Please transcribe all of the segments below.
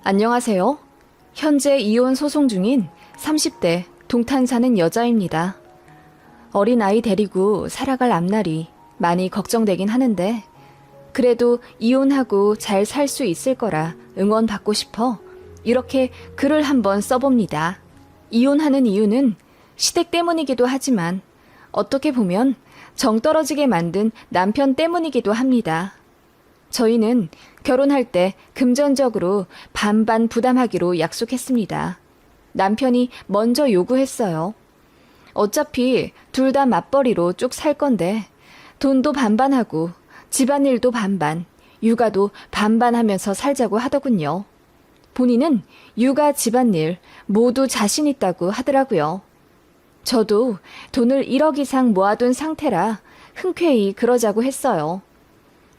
안녕하세요. 현재 이혼 소송 중인 30대 동탄 사는 여자입니다. 어린 아이 데리고 살아갈 앞날이 많이 걱정되긴 하는데 그래도 이혼하고 잘 살 수 있을 거라 응원받고 싶어 이렇게 글을 한번 써봅니다. 이혼하는 이유는 시댁 때문이기도 하지만 어떻게 보면 정 떨어지게 만든 남편 때문이기도 합니다. 저희는 결혼할 때 금전적으로 반반 부담하기로 약속했습니다. 남편이 먼저 요구했어요. 어차피 둘 다 맞벌이로 쭉 살 건데 돈도 반반하고 집안일도 반반, 육아도 반반 하면서 살자고 하더군요. 본인은 육아 집안일 모두 자신 있다고 하더라고요. 저도 돈을 1억 이상 모아둔 상태라 흔쾌히 그러자고 했어요.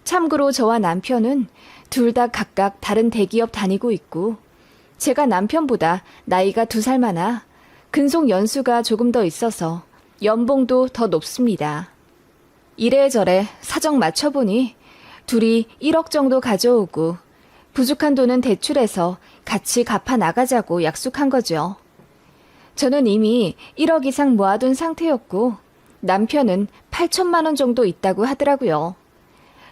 참고로 저와 남편은 둘 다 각각 다른 대기업 다니고 있고 제가 남편보다 나이가 2살 많아 근속 연수가 조금 더 있어서 연봉도 더 높습니다. 이래저래 사정 맞춰보니 둘이 1억 정도 가져오고 부족한 돈은 대출해서 같이 갚아 나가자고 약속한 거죠. 저는 이미 1억 이상 모아둔 상태였고 남편은 8천만 원 정도 있다고 하더라고요.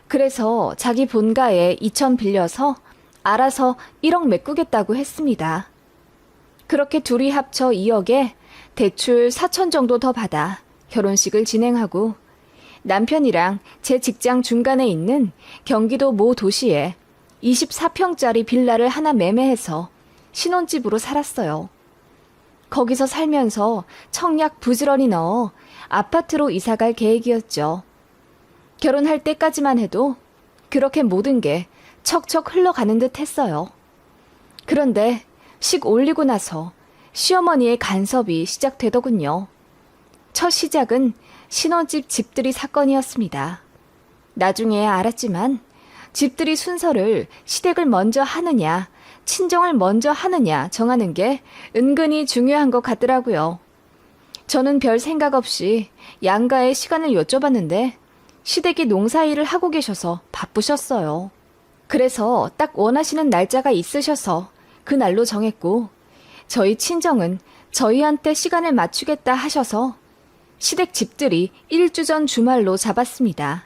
그래서 자기 본가에 2천 빌려서 알아서 1억 메꾸겠다고 했습니다. 그렇게 둘이 합쳐 2억에 대출 4천 정도 더 받아 결혼식을 진행하고 남편이랑 제 직장 중간에 있는 경기도 모 도시에 24평짜리 빌라를 하나 매매해서 신혼집으로 살았어요. 거기서 살면서 청약 부지런히 넣어 아파트로 이사갈 계획이었죠. 결혼할 때까지만 해도 그렇게 모든 게 척척 흘러가는 듯 했어요. 그런데 식 올리고 나서 시어머니의 간섭이 시작되더군요. 첫 시작은 신혼집 집들이 사건이었습니다. 나중에 알았지만 집들이 순서를 시댁을 먼저 하느냐, 친정을 먼저 하느냐 정하는 게 은근히 중요한 것 같더라고요. 저는 별 생각 없이 양가의 시간을 여쭤봤는데 시댁이 농사일을 하고 계셔서 바쁘셨어요. 그래서 딱 원하시는 날짜가 있으셔서 그 날로 정했고 저희 친정은 저희한테 시간을 맞추겠다 하셔서 시댁 집들이 1주 전 주말로 잡았습니다.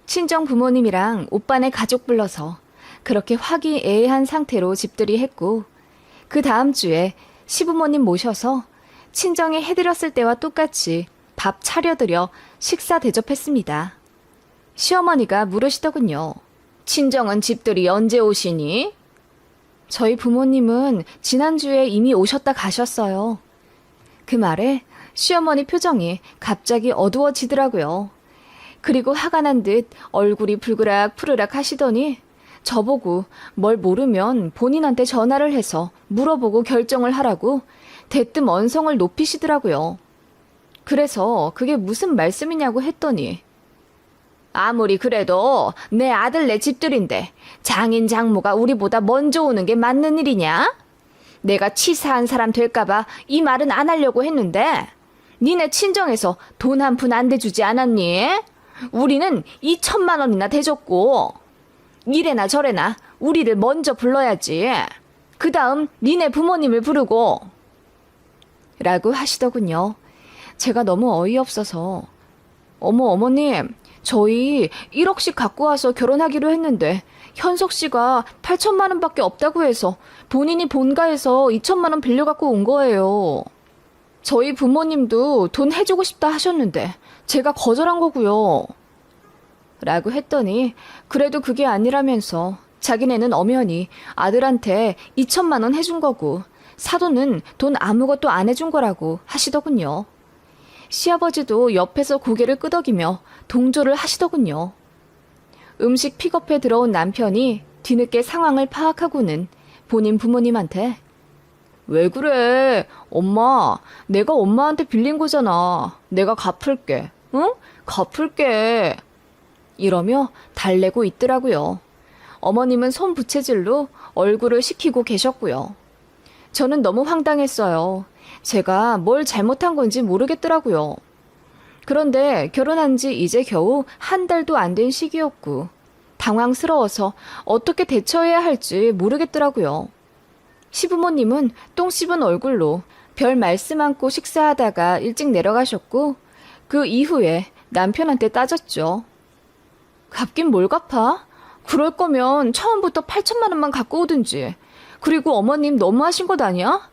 친정 부모님이랑 오빠네 가족 불러서 그렇게 화기애애한 상태로 집들이 했고 그 다음 주에 시부모님 모셔서 친정에 해드렸을 때와 똑같이 밥 차려드려 식사 대접했습니다. 시어머니가 물으시더군요. 친정은 집들이 언제 오시니? 저희 부모님은 지난주에 이미 오셨다 가셨어요. 그 말에 시어머니 표정이 갑자기 어두워지더라고요. 그리고 화가 난 듯 얼굴이 불그락 푸르락 하시더니 저보고 뭘 모르면 본인한테 전화를 해서 물어보고 결정을 하라고 대뜸 언성을 높이시더라고요. 그래서 그게 무슨 말씀이냐고 했더니 아무리 그래도 내 아들네 집들인데 장인 장모가 우리보다 먼저 오는 게 맞는 일이냐? 내가 치사한 사람 될까봐 이 말은 안 하려고 했는데 니네 친정에서 돈 한 푼 안 대주지 않았니? 우리는 2천만 원이나 대줬고 이래나 저래나 우리를 먼저 불러야지. 그 다음 니네 부모님을 부르고 라고 하시더군요. 제가 너무 어이없어서 어머님 저희 1억씩 갖고 와서 결혼하기로 했는데 현석 씨가 8천만 원밖에 없다고 해서 본인이 본가에서 2천만 원 빌려갖고 온 거예요. 저희 부모님도 돈 해주고 싶다 하셨는데 제가 거절한 거고요. 라고 했더니 그래도 그게 아니라면서 자기네는 엄연히 아들한테 2천만 원 해준 거고 사돈은 돈 아무것도 안 해준 거라고 하시더군요. 시아버지도 옆에서 고개를 끄덕이며 동조를 하시더군요. 음식 픽업해 들어온 남편이 뒤늦게 상황을 파악하고는 본인 부모님한테 왜 그래? 엄마, 내가 엄마한테 빌린 거잖아. 내가 갚을게. 응? 갚을게. 이러며 달래고 있더라고요. 어머님은 손부채질로 얼굴을 식히고 계셨고요. 저는 너무 황당했어요. 제가 뭘 잘못한 건지 모르겠더라고요. 그런데 결혼한 지 이제 겨우 한 달도 안 된 시기였고 당황스러워서 어떻게 대처해야 할지 모르겠더라고요. 시부모님은 똥 씹은 얼굴로 별 말씀 않고 식사하다가 일찍 내려가셨고 그 이후에 남편한테 따졌죠. 갚긴 뭘 갚아? 그럴 거면 처음부터 8천만 원만 갖고 오든지. 그리고 어머님 너무하신 것 아니야?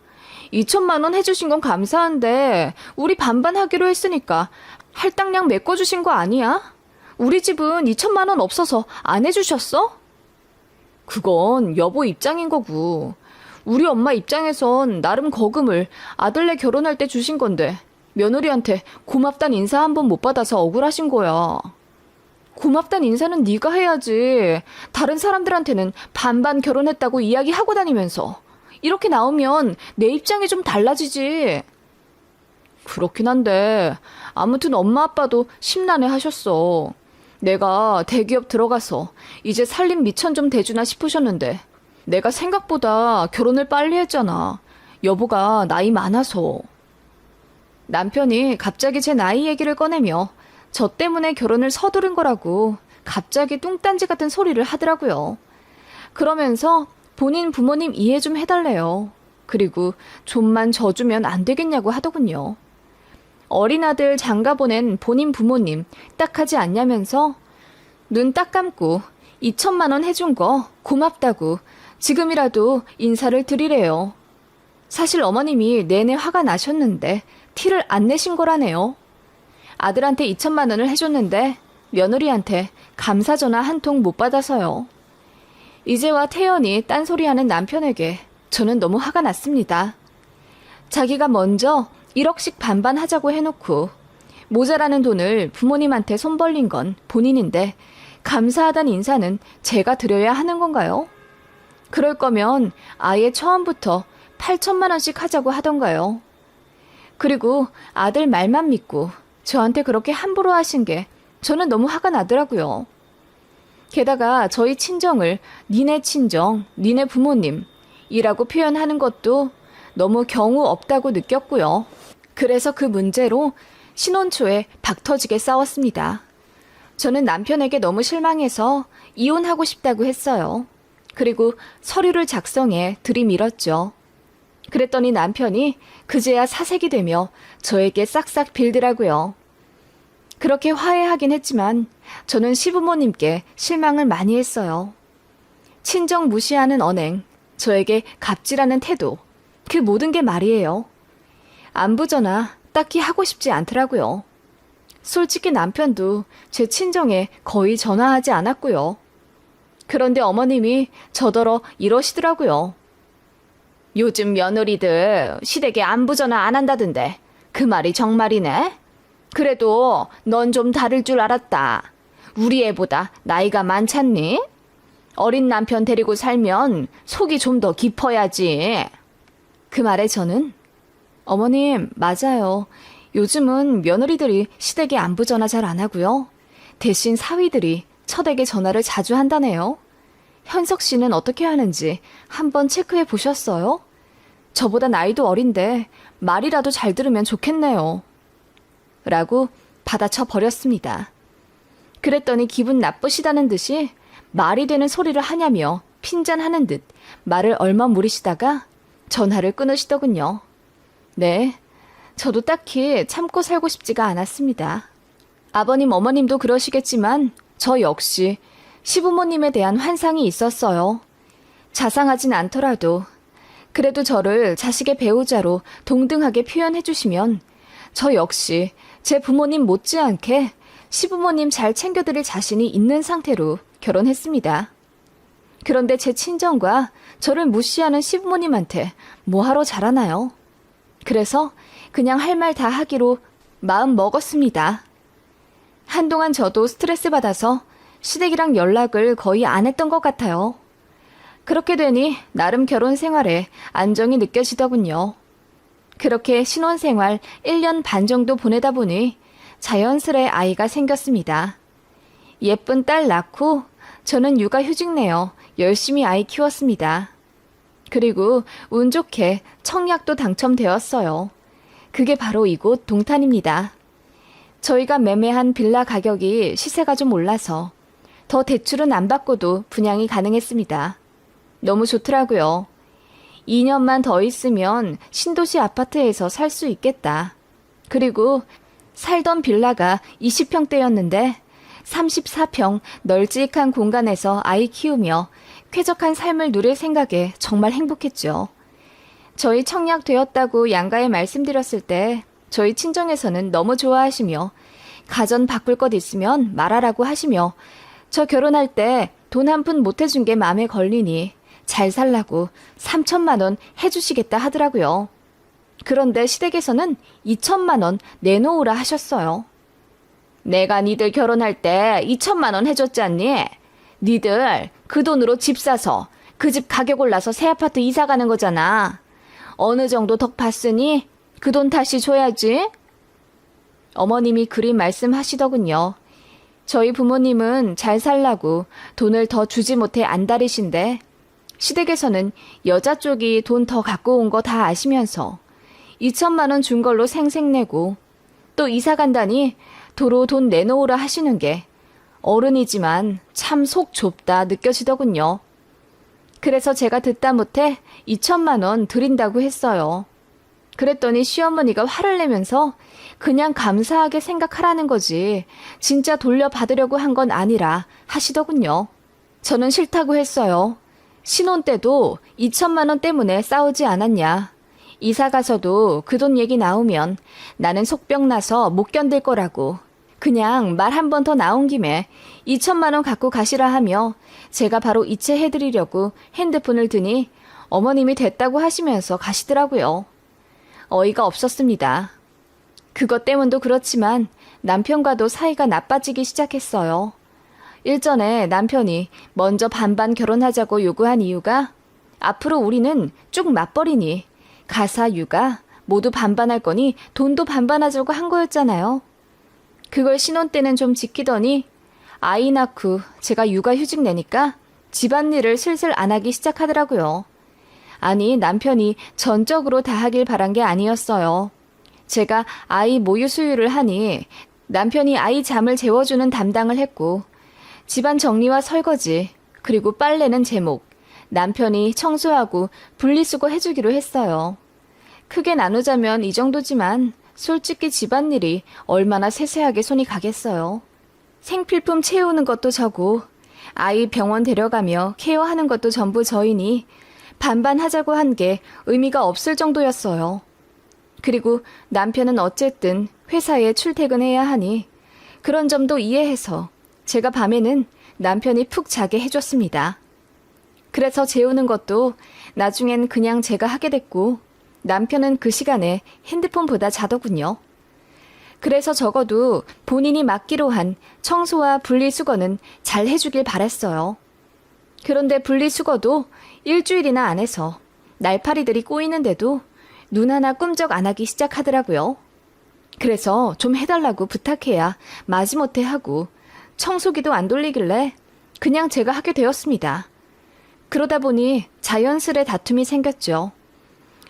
2천만 원 해주신 건 감사한데 우리 반반 하기로 했으니까 할당량 메꿔주신 거 아니야? 우리 집은 2천만 원 없어서 안 해주셨어? 그건 여보 입장인 거고 우리 엄마 입장에선 나름 거금을 아들네 결혼할 때 주신 건데 며느리한테 고맙단 인사 한 번 못 받아서 억울하신 거야. 고맙단 인사는 네가 해야지. 다른 사람들한테는 반반 결혼했다고 이야기하고 다니면서. 이렇게 나오면 내 입장이 좀 달라지지. 그렇긴 한데 아무튼 엄마 아빠도 심란해 하셨어. 내가 대기업 들어가서 이제 살림 미천 좀 대주나 싶으셨는데 내가 생각보다 결혼을 빨리 했잖아. 여보가 나이 많아서. 남편이 갑자기 제 나이 얘기를 꺼내며 저 때문에 결혼을 서두른 거라고 갑자기 뚱딴지 같은 소리를 하더라고요. 그러면서 본인 부모님 이해 좀 해달래요. 그리고 좀만 져주면 안 되겠냐고 하더군요. 어린 아들 장가 보낸 본인 부모님 딱하지 않냐면서 눈 딱 감고 2천만 원 해준 거 고맙다고 지금이라도 인사를 드리래요. 사실 어머님이 내내 화가 나셨는데 티를 안 내신 거라네요. 아들한테 2천만 원을 해줬는데 며느리한테 감사 전화 한 통 못 받아서요. 이제와 태연이 딴소리하는 남편에게 저는 너무 화가 났습니다. 자기가 먼저 1억씩 반반 하자고 해놓고 모자라는 돈을 부모님한테 손 벌린 건 본인인데 감사하단 인사는 제가 드려야 하는 건가요? 그럴 거면 아예 처음부터 8천만 원씩 하자고 하던가요. 그리고 아들 말만 믿고 저한테 그렇게 함부로 하신 게 저는 너무 화가 나더라고요. 게다가 저희 친정을 니네 친정, 니네 부모님이라고 표현하는 것도 너무 경우 없다고 느꼈고요. 그래서 그 문제로 신혼 초에 박터지게 싸웠습니다. 저는 남편에게 너무 실망해서 이혼하고 싶다고 했어요. 그리고 서류를 작성해 들이밀었죠. 그랬더니 남편이 그제야 사색이 되며 저에게 싹싹 빌더라고요. 그렇게 화해하긴 했지만 저는 시부모님께 실망을 많이 했어요. 친정 무시하는 언행, 저에게 갑질하는 태도, 그 모든 게 말이에요. 안부 전화 딱히 하고 싶지 않더라고요. 솔직히 남편도 제 친정에 거의 전화하지 않았고요. 그런데 어머님이 저더러 이러시더라고요. 요즘 며느리들 시댁에 안부 전화 안 한다던데 그 말이 정말이네? 그래도 넌 좀 다를 줄 알았다. 우리 애보다 나이가 많잖니? 어린 남편 데리고 살면 속이 좀 더 깊어야지. 그 말에 저는 어머님 맞아요. 요즘은 며느리들이 시댁에 안부 전화 잘 안 하고요. 대신 사위들이 처댁에 전화를 자주 한다네요. 현석 씨는 어떻게 하는지 한번 체크해 보셨어요? 저보다 나이도 어린데 말이라도 잘 들으면 좋겠네요. 라고 받아쳐 버렸습니다. 그랬더니 기분 나쁘시다는 듯이 말이 되는 소리를 하냐며 핀잔하는 듯 말을 얼머무리시다가 전화를 끊으시더군요. 네, 저도 딱히 참고 살고 싶지가 않았습니다. 아버님 어머님도 그러시겠지만 저 역시 시부모님에 대한 환상이 있었어요. 자상하진 않더라도 그래도 저를 자식의 배우자로 동등하게 표현해 주시면 저 역시 제 부모님 못지않게 시부모님 잘 챙겨드릴 자신이 있는 상태로 결혼했습니다. 그런데 제 친정과 저를 무시하는 시부모님한테 뭐하러 잘하나요? 그래서 그냥 할 말 다 하기로 마음 먹었습니다. 한동안 저도 스트레스 받아서 시댁이랑 연락을 거의 안 했던 것 같아요. 그렇게 되니 나름 결혼 생활에 안정이 느껴지더군요. 그렇게 신혼생활 1년 반 정도 보내다 보니 자연스레 아이가 생겼습니다. 예쁜 딸 낳고 저는 육아휴직 내어 열심히 아이 키웠습니다. 그리고 운 좋게 청약도 당첨되었어요. 그게 바로 이곳 동탄입니다. 저희가 매매한 빌라 가격이 시세가 좀 올라서 더 대출은 안 받고도 분양이 가능했습니다. 너무 좋더라고요. 2년만 더 있으면 신도시 아파트에서 살 수 있겠다. 그리고 살던 빌라가 20평대였는데 34평 널찍한 공간에서 아이 키우며 쾌적한 삶을 누릴 생각에 정말 행복했죠. 저희 청약되었다고 양가에 말씀드렸을 때 저희 친정에서는 너무 좋아하시며 가전 바꿀 것 있으면 말하라고 하시며 저 결혼할 때 돈 한 푼 못 해준 게 마음에 걸리니 잘 살라고 3천만 원 해주시겠다 하더라고요. 그런데 시댁에서는 2천만 원 내놓으라 하셨어요. 내가 니들 결혼할 때 2천만 원 해줬지 않니? 니들 그 돈으로 집 사서 그 집 가격 올라서 새 아파트 이사 가는 거잖아. 어느 정도 덕 봤으니 그 돈 다시 줘야지. 어머님이 그리 말씀하시더군요. 저희 부모님은 잘 살라고 돈을 더 주지 못해 안달이신데 시댁에서는 여자 쪽이 돈 더 갖고 온 거 다 아시면서 2천만 원 준 걸로 생색내고 또 이사 간다니 도로 돈 내놓으라 하시는 게 어른이지만 참 속 좁다 느껴지더군요. 그래서 제가 듣다 못해 2천만 원 드린다고 했어요. 그랬더니 시어머니가 화를 내면서 그냥 감사하게 생각하라는 거지 진짜 돌려받으려고 한 건 아니라 하시더군요. 저는 싫다고 했어요. 신혼 때도 2천만 원 때문에 싸우지 않았냐. 이사 가서도 그 돈 얘기 나오면 나는 속병 나서 못 견딜 거라고. 그냥 말 한 번 더 나온 김에 2천만 원 갖고 가시라 하며 제가 바로 이체해드리려고 핸드폰을 드니 어머님이 됐다고 하시면서 가시더라고요. 어이가 없었습니다. 그것 때문도 그렇지만 남편과도 사이가 나빠지기 시작했어요. 일전에 남편이 먼저 반반 결혼하자고 요구한 이유가 앞으로 우리는 쭉 맞벌이니 가사 육아 모두 반반할 거니 돈도 반반하자고 한 거였잖아요. 그걸 신혼 때는 좀 지키더니 아이 낳고 제가 육아휴직 내니까 집안일을 슬슬 안 하기 시작하더라고요. 아니 남편이 전적으로 다 하길 바란 게 아니었어요. 제가 아이 모유 수유를 하니 남편이 아이 잠을 재워주는 담당을 했고 집안 정리와 설거지 그리고 빨래는 제목 남편이 청소하고 분리수거 해주기로 했어요. 크게 나누자면 이 정도지만 솔직히 집안일이 얼마나 세세하게 손이 가겠어요. 생필품 채우는 것도 저고 아이 병원 데려가며 케어하는 것도 전부 저이니 반반 하자고 한 게 의미가 없을 정도였어요. 그리고 남편은 어쨌든 회사에 출퇴근해야 하니 그런 점도 이해해서 제가 밤에는 남편이 푹 자게 해줬습니다. 그래서 재우는 것도 나중엔 그냥 제가 하게 됐고 남편은 그 시간에 핸드폰보다 자더군요. 그래서 적어도 본인이 맡기로 한 청소와 분리수거는 잘 해주길 바랬어요. 그런데 분리수거도 일주일이나 안 해서 날파리들이 꼬이는데도 눈 하나 꿈쩍 안 하기 시작하더라고요. 그래서 좀 해달라고 부탁해야 마지못해 하고 청소기도 안 돌리길래 그냥 제가 하게 되었습니다. 그러다 보니 자연스레 다툼이 생겼죠.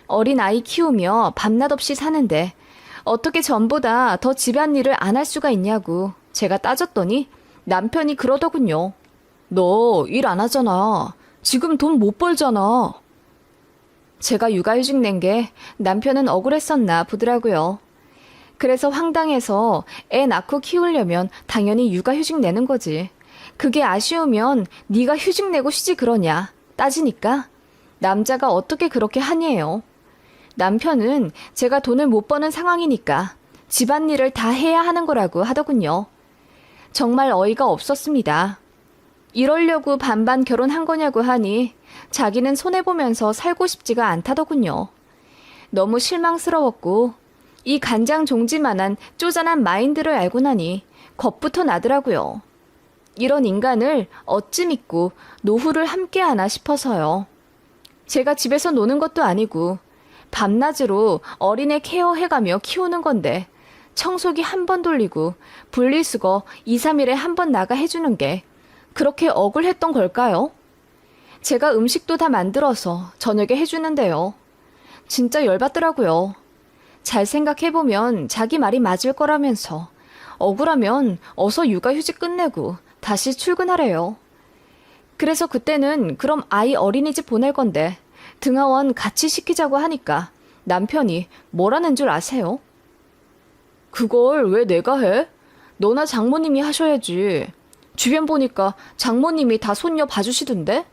어린 아이 키우며 밤낮 없이 사는데 어떻게 전보다 더 집안일을 안 할 수가 있냐고 제가 따졌더니 남편이 그러더군요. 너 일 안 하잖아. 지금 돈 못 벌잖아. 제가 육아휴직 낸 게 남편은 억울했었나 보더라고요. 그래서 황당해서 애 낳고 키우려면 당연히 육아휴직 내는 거지. 그게 아쉬우면 네가 휴직 내고 쉬지 그러냐 따지니까 남자가 어떻게 그렇게 하니에요. 남편은 제가 돈을 못 버는 상황이니까 집안일을 다 해야 하는 거라고 하더군요. 정말 어이가 없었습니다. 이러려고 반반 결혼한 거냐고 하니 자기는 손해보면서 살고 싶지가 않다더군요. 너무 실망스러웠고 이 간장 종지만한 쪼잔한 마인드를 알고 나니 겁부터 나더라고요. 이런 인간을 어찌 믿고 노후를 함께하나 싶어서요. 제가 집에서 노는 것도 아니고 밤낮으로 어린애 케어해가며 키우는 건데 청소기 한 번 돌리고 분리수거 2, 3일에 한 번 나가 해주는 게 그렇게 억울했던 걸까요? 제가 음식도 다 만들어서 저녁에 해주는데요. 진짜 열받더라고요. 잘 생각해보면 자기 말이 맞을 거라면서 억울하면 어서 육아휴직 끝내고 다시 출근하래요. 그래서 그때는 그럼 아이 어린이집 보낼 건데 등하원 같이 시키자고 하니까 남편이 뭐라는 줄 아세요? 그걸 왜 내가 해? 너나 장모님이 하셔야지. 주변 보니까 장모님이 다 손녀 봐주시던데?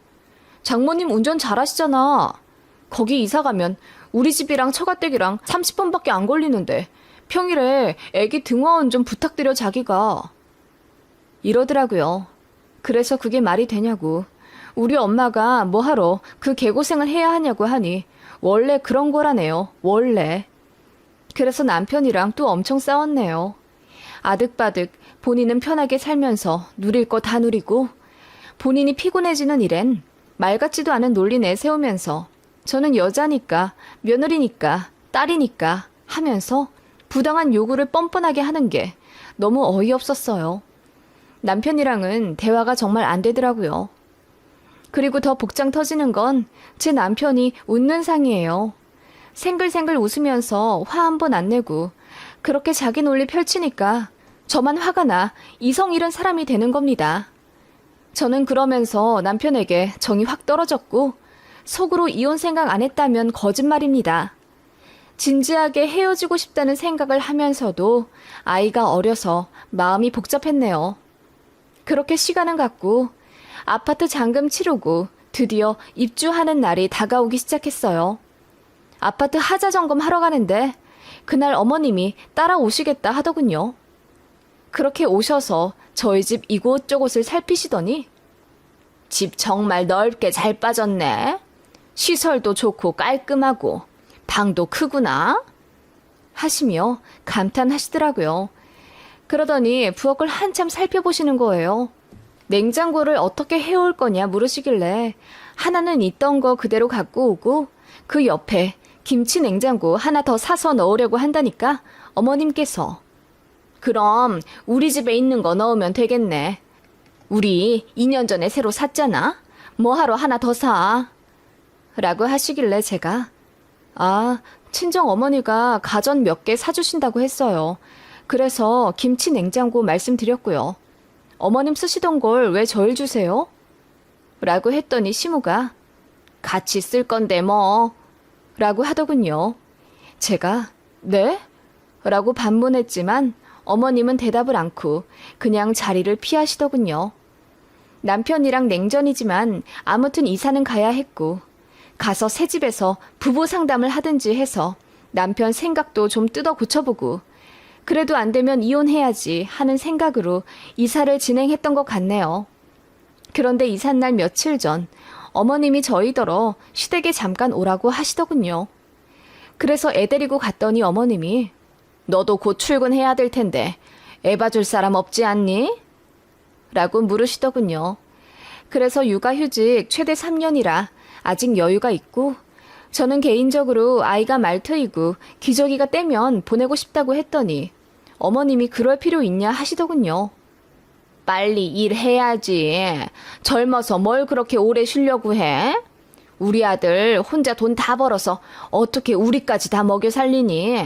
장모님 운전 잘하시잖아. 거기 이사 가면 우리 집이랑 처가댁이랑 30분밖에 안 걸리는데 평일에 애기 등하원 좀 부탁드려 자기가. 이러더라고요. 그래서 그게 말이 되냐고. 우리 엄마가 뭐하러 그 개고생을 해야 하냐고 하니 원래 그런 거라네요. 원래. 그래서 남편이랑 또 엄청 싸웠네요. 아득바득 본인은 편하게 살면서 누릴 거 다 누리고 본인이 피곤해지는 일엔 말 같지도 않은 논리 내세우면서 저는 여자니까 며느리니까 딸이니까 하면서 부당한 요구를 뻔뻔하게 하는 게 너무 어이없었어요. 남편이랑은 대화가 정말 안 되더라고요. 그리고 더 복장 터지는 건 제 남편이 웃는 상이에요. 생글생글 웃으면서 화 한 번 안 내고 그렇게 자기 논리 펼치니까 저만 화가 나 이성 잃은 사람이 되는 겁니다. 저는 그러면서 남편에게 정이 확 떨어졌고 속으로 이혼 생각 안 했다면 거짓말입니다. 진지하게 헤어지고 싶다는 생각을 하면서도 아이가 어려서 마음이 복잡했네요. 그렇게 시간은 갔고 아파트 잔금 치르고 드디어 입주하는 날이 다가오기 시작했어요. 아파트 하자 점검하러 가는데 그날 어머님이 따라오시겠다 하더군요. 그렇게 오셔서 저희 집 이곳저곳을 살피시더니 집 정말 넓게 잘 빠졌네. 시설도 좋고 깔끔하고 방도 크구나 하시며 감탄하시더라고요. 그러더니 부엌을 한참 살펴보시는 거예요. 냉장고를 어떻게 해올 거냐 물으시길래 하나는 있던 거 그대로 갖고 오고 그 옆에 김치 냉장고 하나 더 사서 넣으려고 한다니까 어머님께서 그럼 우리 집에 있는 거 넣으면 되겠네. 우리 2년 전에 새로 샀잖아. 뭐하러 하나 더 사? 라고 하시길래 제가 친정 어머니가 가전 몇 개 사주신다고 했어요. 그래서 김치 냉장고 말씀드렸고요. 어머님 쓰시던 걸 왜 저를 주세요? 라고 했더니 시무가 같이 쓸 건데 뭐 라고 하더군요. 제가 네? 라고 반문했지만 어머님은 대답을 않고 그냥 자리를 피하시더군요. 남편이랑 냉전이지만 아무튼 이사는 가야 했고 가서 새 집에서 부부 상담을 하든지 해서 남편 생각도 좀 뜯어 고쳐보고 그래도 안 되면 이혼해야지 하는 생각으로 이사를 진행했던 것 같네요. 그런데 이삿날 며칠 전 어머님이 저희더러 시댁에 잠깐 오라고 하시더군요. 그래서 애 데리고 갔더니 어머님이 너도 곧 출근해야 될 텐데 애 봐줄 사람 없지 않니? 라고 물으시더군요. 그래서 육아휴직 최대 3년이라 아직 여유가 있고 저는 개인적으로 아이가 말트이고 기저귀가 떼면 보내고 싶다고 했더니 어머님이 그럴 필요 있냐 하시더군요. 빨리 일해야지. 젊어서 뭘 그렇게 오래 쉬려고 해? 우리 아들 혼자 돈 다 벌어서 어떻게 우리까지 다 먹여 살리니?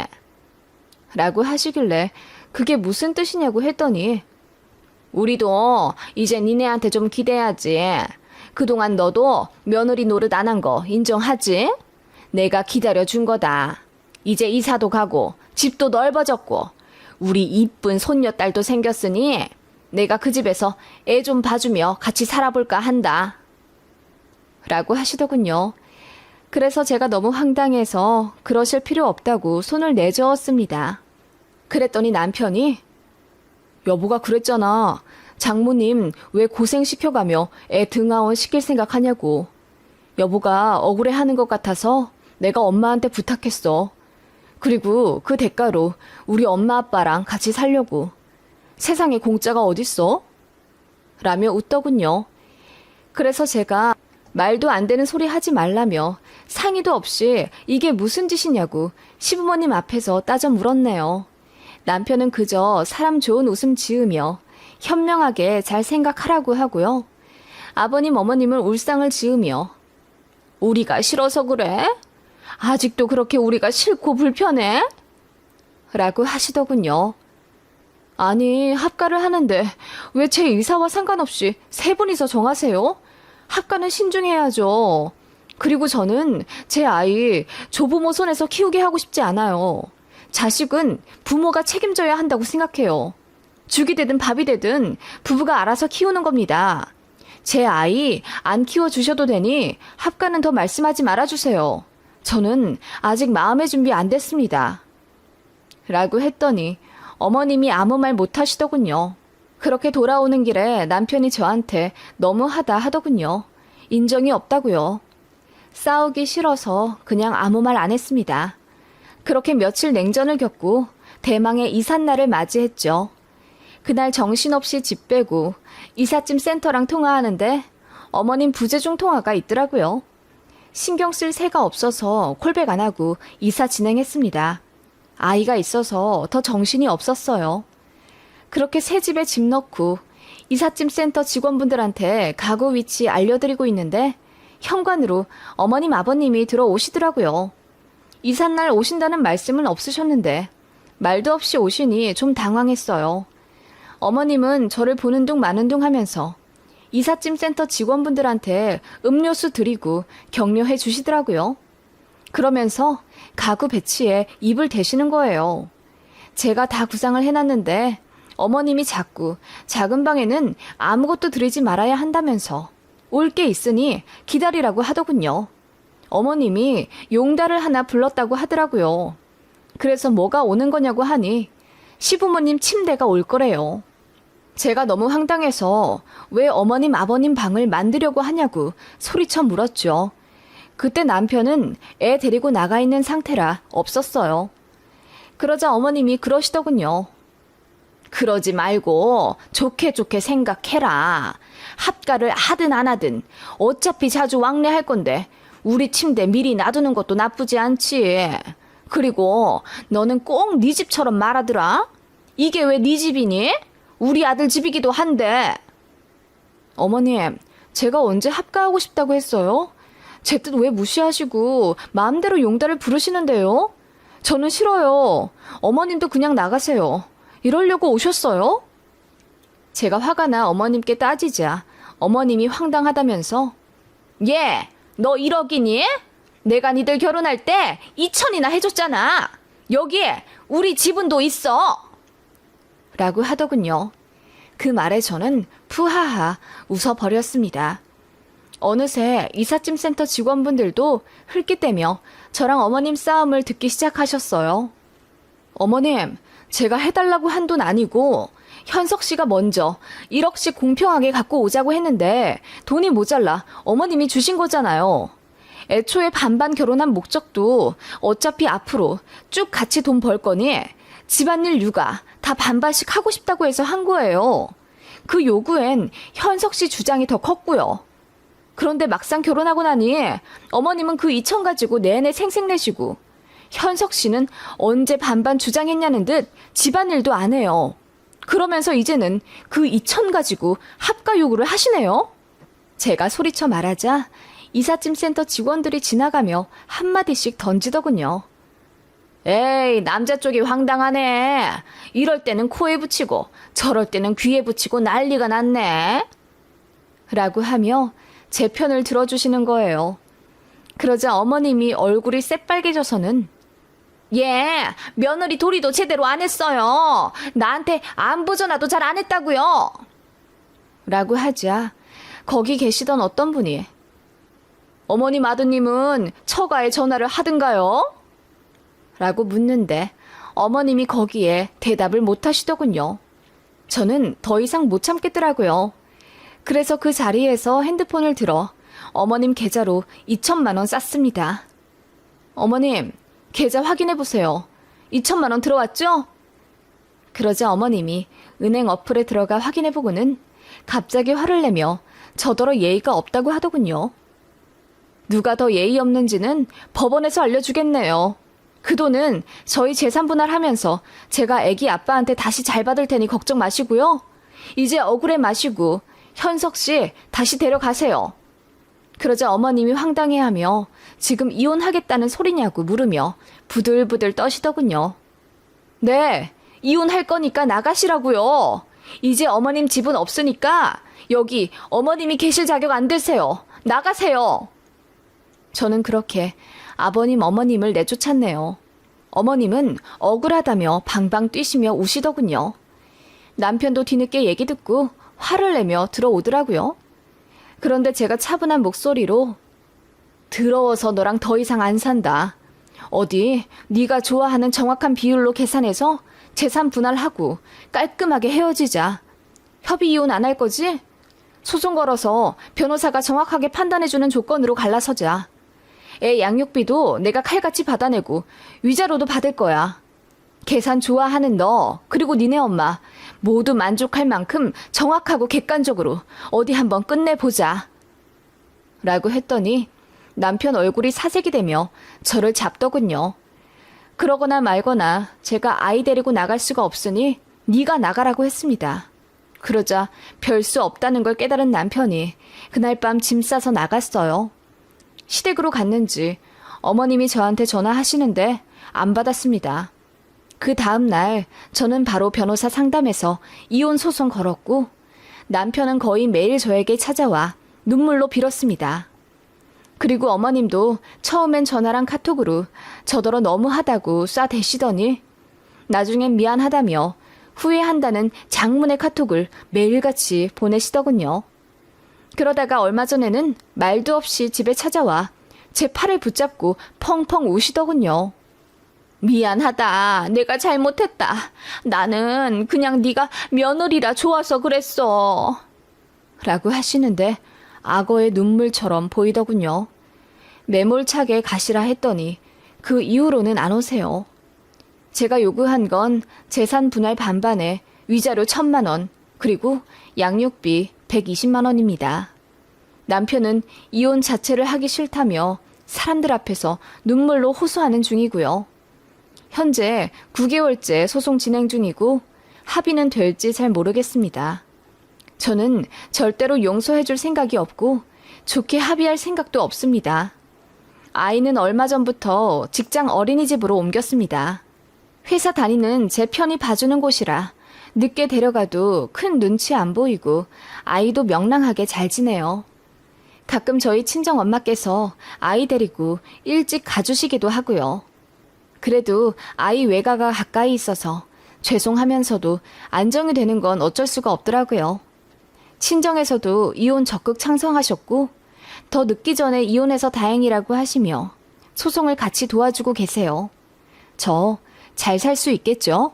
라고 하시길래 그게 무슨 뜻이냐고 했더니 우리도 이제 니네한테 좀 기대야지. 그동안 너도 며느리 노릇 안 한 거 인정하지? 내가 기다려준 거다. 이제 이사도 가고 집도 넓어졌고 우리 이쁜 손녀딸도 생겼으니 내가 그 집에서 애 좀 봐주며 같이 살아볼까 한다. 라고 하시더군요. 그래서 제가 너무 황당해서 그러실 필요 없다고 손을 내저었습니다. 그랬더니 남편이 여보가 그랬잖아. 장모님 왜 고생시켜가며 애 등하원 시킬 생각하냐고. 여보가 억울해하는 것 같아서 내가 엄마한테 부탁했어. 그리고 그 대가로 우리 엄마 아빠랑 같이 살려고. 세상에 공짜가 어딨어? 라며 웃더군요. 그래서 제가 말도 안 되는 소리 하지 말라며 상의도 없이 이게 무슨 짓이냐고 시부모님 앞에서 따져 물었네요. 남편은 그저 사람 좋은 웃음 지으며 현명하게 잘 생각하라고 하고요. 아버님 어머님은 울상을 지으며 우리가 싫어서 그래? 아직도 그렇게 우리가 싫고 불편해? 라고 하시더군요. 아니, 합가를 하는데 왜 제 의사와 상관없이 세 분이서 정하세요? 합가는 신중해야죠. 그리고 저는 제 아이 조부모 손에서 키우게 하고 싶지 않아요. 자식은 부모가 책임져야 한다고 생각해요. 죽이 되든 밥이 되든 부부가 알아서 키우는 겁니다. 제 아이 안 키워주셔도 되니 합가는 더 말씀하지 말아주세요. 저는 아직 마음의 준비 안 됐습니다. 라고 했더니 어머님이 아무 말 못하시더군요. 그렇게 돌아오는 길에 남편이 저한테 너무하다 하더군요. 인정이 없다고요. 싸우기 싫어서 그냥 아무 말 안 했습니다. 그렇게 며칠 냉전을 겪고 대망의 이삿날을 맞이했죠. 그날 정신없이 집 빼고 이삿짐 센터랑 통화하는데 어머님 부재중 통화가 있더라고요. 신경 쓸 새가 없어서 콜백 안 하고 이사 진행했습니다. 아이가 있어서 더 정신이 없었어요. 그렇게 새 집에 집 넣고 이삿짐 센터 직원분들한테 가구 위치 알려드리고 있는데 현관으로 어머님 아버님이 들어오시더라고요. 이삿날 오신다는 말씀은 없으셨는데 말도 없이 오시니 좀 당황했어요. 어머님은 저를 보는 둥 마는 둥 하면서 이삿짐 센터 직원분들한테 음료수 드리고 격려해 주시더라고요. 그러면서 가구 배치에 입을 대시는 거예요. 제가 다 구상을 해놨는데 어머님이 자꾸 작은 방에는 아무것도 들이지 말아야 한다면서 올 게 있으니 기다리라고 하더군요. 어머님이 용달을 하나 불렀다고 하더라고요. 그래서 뭐가 오는 거냐고 하니 시부모님 침대가 올 거래요. 제가 너무 황당해서 왜 어머님 아버님 방을 만들려고 하냐고 소리쳐 물었죠. 그때 남편은 애 데리고 나가 있는 상태라 없었어요. 그러자 어머님이 그러시더군요. 그러지 말고 좋게 좋게 생각해라. 합가를 하든 안 하든 어차피 자주 왕래할 건데 우리 침대 미리 놔두는 것도 나쁘지 않지. 그리고 너는 꼭 네 집처럼 말하더라. 이게 왜 네 집이니? 우리 아들 집이기도 한데. 어머님, 제가 언제 합가하고 싶다고 했어요? 제 뜻 왜 무시하시고 마음대로 용달을 부르시는데요? 저는 싫어요. 어머님도 그냥 나가세요. 이러려고 오셨어요? 제가 화가 나 어머님께 따지자 어머님이 황당하다면서 얘, 너 1억이니? 내가 니들 결혼할 때 2천이나 해줬잖아. 여기에 우리 지분도 있어. 라고 하더군요. 그 말에 저는 푸하하 웃어버렸습니다. 어느새 이삿짐 센터 직원분들도 흘낏대며 저랑 어머님 싸움을 듣기 시작하셨어요. 어머님, 제가 해달라고 한 돈 아니고 현석 씨가 먼저 1억씩 공평하게 갖고 오자고 했는데 돈이 모자라 어머님이 주신 거잖아요. 애초에 반반 결혼한 목적도 어차피 앞으로 쭉 같이 돈 벌 거니 집안일 육아 다 반반씩 하고 싶다고 해서 한 거예요. 그 요구엔 현석 씨 주장이 더 컸고요. 그런데 막상 결혼하고 나니 어머님은 그 2천 가지고 내내 생색내시고 현석 씨는 언제 반반 주장했냐는 듯 집안일도 안 해요. 그러면서 이제는 그 2천 가지고 합가 요구를 하시네요. 제가 소리쳐 말하자 이삿짐 센터 직원들이 지나가며 한마디씩 던지더군요. 에이, 남자 쪽이 황당하네. 이럴 때는 코에 붙이고 저럴 때는 귀에 붙이고 난리가 났네. 라고 하며 제 편을 들어주시는 거예요. 그러자 어머님이 얼굴이 새빨개져서는 예, 며느리 도리도 제대로 안 했어요. 나한테 안부 전화도 잘 안 했다고요. 라고 하자 거기 계시던 어떤 분이 어머님 아드님은 처가에 전화를 하든가요? 라고 묻는데 어머님이 거기에 대답을 못 하시더군요. 저는 더 이상 못 참겠더라고요. 그래서 그 자리에서 핸드폰을 들어 어머님 계좌로 2천만 원 쌌습니다. 어머님, 계좌 확인해보세요. 2천만 원 들어왔죠? 그러자 어머님이 은행 어플에 들어가 확인해보고는 갑자기 화를 내며 저더러 예의가 없다고 하더군요. 누가 더 예의 없는지는 법원에서 알려주겠네요. 그 돈은 저희 재산 분할하면서 제가 애기 아빠한테 다시 잘 받을 테니 걱정 마시고요. 이제 억울해 마시고 현석 씨 다시 데려가세요. 그러자 어머님이 황당해하며 지금 이혼하겠다는 소리냐고 물으며 부들부들 떠시더군요. 네, 이혼할 거니까 나가시라고요. 이제 어머님 집은 없으니까 여기 어머님이 계실 자격 안 되세요. 나가세요. 저는 그렇게 아버님 어머님을 내쫓았네요. 어머님은 억울하다며 방방 뛰시며 우시더군요. 남편도 뒤늦게 얘기 듣고 화를 내며 들어오더라고요. 그런데 제가 차분한 목소리로 더러워서 너랑 더 이상 안 산다. 어디 네가 좋아하는 정확한 비율로 계산해서 재산 분할하고 깔끔하게 헤어지자. 협의 이혼 안 할 거지? 소송 걸어서 변호사가 정확하게 판단해주는 조건으로 갈라서자. 애 양육비도 내가 칼같이 받아내고 위자료도 받을 거야. 계산 좋아하는 너 그리고 니네 엄마 모두 만족할 만큼 정확하고 객관적으로 어디 한번 끝내보자. 라고 했더니 남편 얼굴이 사색이 되며 저를 잡더군요. 그러거나 말거나 제가 아이 데리고 나갈 수가 없으니 네가 나가라고 했습니다. 그러자 별 수 없다는 걸 깨달은 남편이 그날 밤 짐 싸서 나갔어요. 시댁으로 갔는지 어머님이 저한테 전화하시는데 안 받았습니다. 그 다음 날 저는 바로 변호사 상담해서 이혼 소송 걸었고 남편은 거의 매일 저에게 찾아와 눈물로 빌었습니다. 그리고 어머님도 처음엔 전화랑 카톡으로 저더러 너무하다고 쏴대시더니 나중엔 미안하다며 후회한다는 장문의 카톡을 매일같이 보내시더군요. 그러다가 얼마 전에는 말도 없이 집에 찾아와 제 팔을 붙잡고 펑펑 우시더군요. 미안하다. 내가 잘못했다. 나는 그냥 네가 며느리라 좋아서 그랬어. 라고 하시는데 악어의 눈물처럼 보이더군요. 매몰차게 가시라 했더니 그 이후로는 안 오세요. 제가 요구한 건 재산 분할 반반에 위자료 1,000만 원, 그리고 양육비 120만 원입니다. 남편은 이혼 자체를 하기 싫다며 사람들 앞에서 눈물로 호소하는 중이고요. 현재 9개월째 소송 진행 중이고 합의는 될지 잘 모르겠습니다. 저는 절대로 용서해줄 생각이 없고 좋게 합의할 생각도 없습니다. 아이는 얼마 전부터 직장 어린이집으로 옮겼습니다. 회사 다니는 제 편히 봐주는 곳이라 늦게 데려가도 큰 눈치 안 보이고 아이도 명랑하게 잘 지내요. 가끔 저희 친정 엄마께서 아이 데리고 일찍 가주시기도 하고요. 그래도 아이 외가가 가까이 있어서 죄송하면서도 안정이 되는 건 어쩔 수가 없더라고요. 친정에서도 이혼 적극 찬성하셨고 더 늦기 전에 이혼해서 다행이라고 하시며 소송을 같이 도와주고 계세요. 저 잘 살 수 있겠죠?